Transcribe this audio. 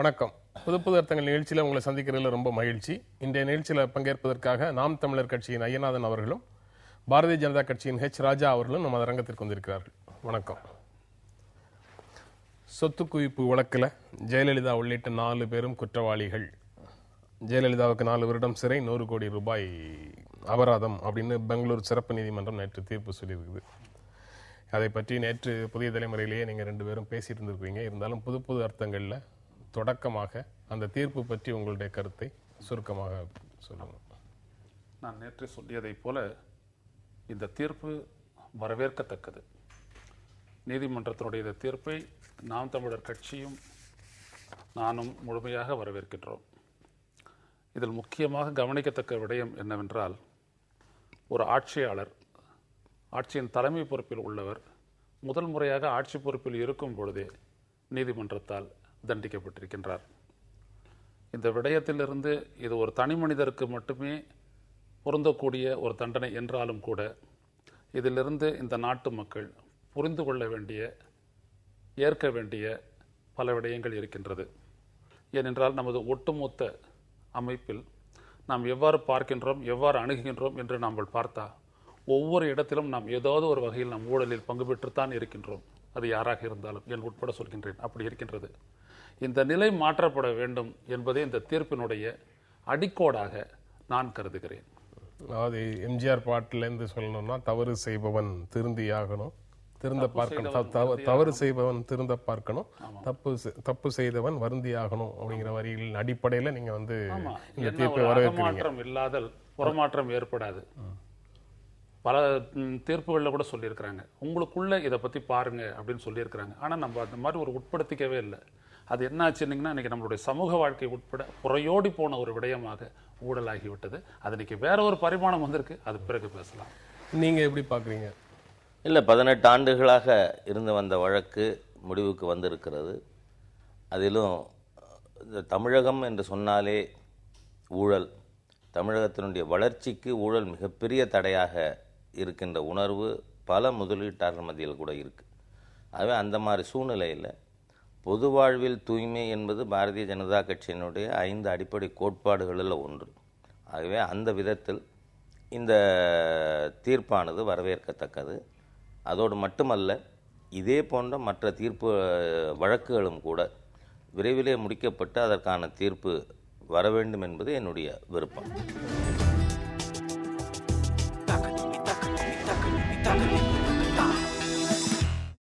வணக்கம். புது புது அர்த்தங்கள் நிகழ்ச்சியில் உங்களை சந்திக்கிறதுல ரொம்ப மகிழ்ச்சி. இன்றைய நிகழ்ச்சியில் பங்கேற்பதற்காக நாம் தமிழர் கட்சியின் ஐயநாதன் அவர்களும் பாரதிய ஜனதா கட்சியின் ராஜா அவர்களும் நம்ம அரங்கத்திற்கு வந்திருக்கிறார்கள். வணக்கம். சொத்து குவிப்பு வழக்கில் ஜெயலலிதா உள்ளிட்ட 4 பேரும் குற்றவாளிகள். ஜெயலலிதாவுக்கு 4 வருடம் சிறை, 100 கோடி ரூபாய் அபராதம் அப்படின்னு பெங்களூர் சிறப்பு நீதிமன்றம் நேற்று தீர்ப்பு சொல்லியிருக்குது. அதை பற்றி நேற்று புதிய தலைமுறையிலேயே நீங்கள் 2 பேரும் பேசிட்டு இருந்திருக்கீங்க. இருந்தாலும் புது புது அர்த்தங்களில் தொடக்கமாக அந்த தீர்ப்பு பற்றி உங்களுடைய கருத்தை சுருக்கமாக சொல்லுங்கள். நான் நேற்று சொல்லியதைப் போல இந்த தீர்ப்பு வரவேற்கத்தக்கது. நீதிமன்றத்தினுடைய இந்த தீர்ப்பை நாம் தமிழர் கட்சியும் நானும் முழுமையாக வரவேற்கின்றோம். இதில் முக்கியமாக கவனிக்கத்தக்க விடயம் என்னவென்றால், ஒரு ஆட்சியாளர், ஆட்சியின் தலைமை பொறுப்பில் உள்ளவர், முதல் முறையாக ஆட்சி பொறுப்பில் இருக்கும் பொழுதே நீதிமன்றத்தால் தண்டிக்கப்பட்டிருக்கின்றார். இந்த விடயத்திலிருந்து இது ஒரு தனி மனிதருக்கு மட்டுமே பொருந்தக்கூடிய ஒரு தண்டனை என்றாலும் கூட, இதிலிருந்து இந்த நாட்டு மக்கள் புரிந்து கொள்ள வேண்டிய, ஏற்க வேண்டிய பல விடயங்கள் இருக்கின்றது. ஏனென்றால் நமது ஒட்டுமொத்த அமைப்பில் நாம் எவ்வாறு பார்க்கின்றோம், எவ்வாறு அணுகுகின்றோம் என்று நாம் பார்த்தா, ஒவ்வொரு இடத்திலும் நாம் ஏதாவது ஒரு வகையில் நாம் ஊழலில் பங்கு பெற்றுத்தான் இருக்கின்றோம். அது யாராக இருந்தாலும், என் உட்பட சொல்கின்றேன், அப்படி இருக்கின்றது. இந்த நிலை மாற்றப்பட வேண்டும் என்பதே இந்த தீர்ப்பினுடைய அடிக்கோடாக நான் கருதுகிறேன். அதாவது எம்ஜிஆர் பாட்டிலேருந்து சொல்லணும்னா, தவறு செய்பவன் திருந்தியாகணும், திருந்த பார்க்கணும், தவறு செய்பவன் திருந்த பார்க்கணும், தப்பு செய்தவன் வருந்தியாகணும் அப்படிங்கிற வரிகளின் அடிப்படையில் நீங்க இந்த தீர்ப்பை வரவேற்கிறீங்க. இல்லாதல் புறமாற்றம் ஏற்படாது. பல தீர்ப்புகளில் கூட சொல்லியிருக்கிறாங்க, உங்களுக்குள்ள இதை பற்றி பாருங்க அப்படின்னு சொல்லியிருக்கிறாங்க. ஆனால் நம்ம அந்த மாதிரி ஒரு உட்படுத்திக்கவே இல்லை. அது என்ன ஆச்சுன்னீங்கன்னா, இன்னைக்கு நம்மளுடைய சமூக வாழ்க்கை உட்பட புறையோடி போன ஒரு விடயமாக ஊழலாகிவிட்டது. அது இன்னைக்கு வேற ஒரு பரிமாணம் வந்திருக்கு, அது பிறகு பேசலாம். நீங்க எப்படி பார்க்குறீங்க? இல்லை, 18 ஆண்டுகளாக இருந்து வந்த வழக்கு முடிவுக்கு வந்திருக்கிறது. அதிலும் இந்த தமிழகம் என்று சொன்னாலே ஊழல், தமிழகத்தினுடைய வளர்ச்சிக்கு ஊழல் மிகப்பெரிய தடையாக இருக்கின்ற உணர்வு பல முதலீட்டாளர் மத்தியில் கூட இருக்குது. ஆகவே அந்த மாதிரி சூழ்நிலையில் பொது வாழ்வில் தூய்மை என்பது பாரதிய ஜனதா கட்சியினுடைய 5 அடிப்படை கோட்பாடுகளில் ஒன்று. ஆகவே அந்த விதத்தில் இந்த தீர்ப்பானது வரவேற்கத்தக்கது. அதோடு மட்டுமல்ல, இதே போன்ற மற்ற தீர்ப்பு வழக்குகளும் கூட விரைவிலே முடிக்கப்பட்டு அதற்கான தீர்ப்பு வர வேண்டும் என்பது என்னுடைய விருப்பம்.